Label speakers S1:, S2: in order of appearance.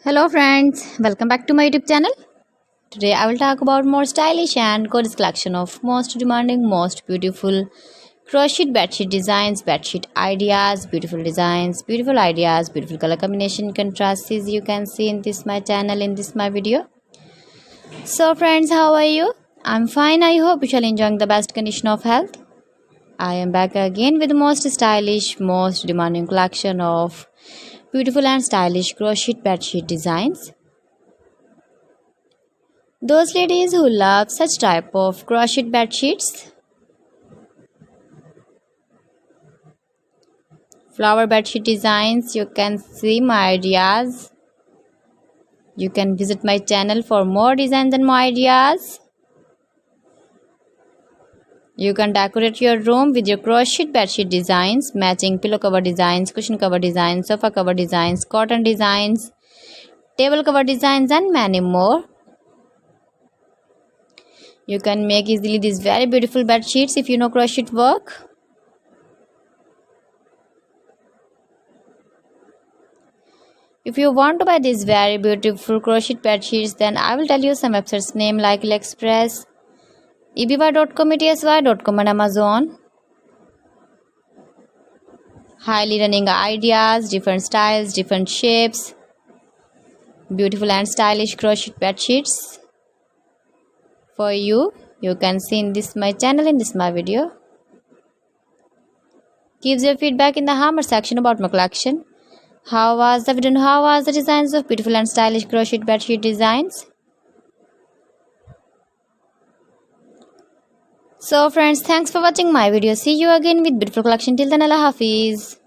S1: Hello friends, welcome back to my YouTube channel. Today I will talk about more stylish and gorgeous collection of most demanding, most beautiful crochet bedsheet designs, bedsheet ideas, beautiful designs, beautiful ideas, beautiful color combination contrasts you can see in this my channel, in this my video. So friends, how are you? I'm fine. I hope you shall enjoying the best condition of health. I am back again with the most stylish, most demanding collection of beautiful and stylish crochet bedsheet designs. Those ladies who love such type of crochet bedsheets, flower bedsheet designs, you can see my ideas. You can visit my channel for more designs and more ideas. You can decorate your room with your crochet bedsheet designs, matching pillow cover designs, cushion cover designs, sofa cover designs, cotton designs, table cover designs and many more. You can make easily these very beautiful bed sheets if you know crochet work. If you want to buy these very beautiful crochet bed sheets, then I will tell you some websites name like AliExpress, eBay.com, ETSY.com and Amazon. Highly running ideas, different styles, different shapes, beautiful and stylish crochet bed sheets for you. You can see in this my channel, in this my video. Give your feedback in the comment section about my collection. How was the video? How was the designs of beautiful and stylish crochet bedsheet designs? So friends, thanks for watching my video. See you again with beautiful collection. Till then, Allah Hafiz.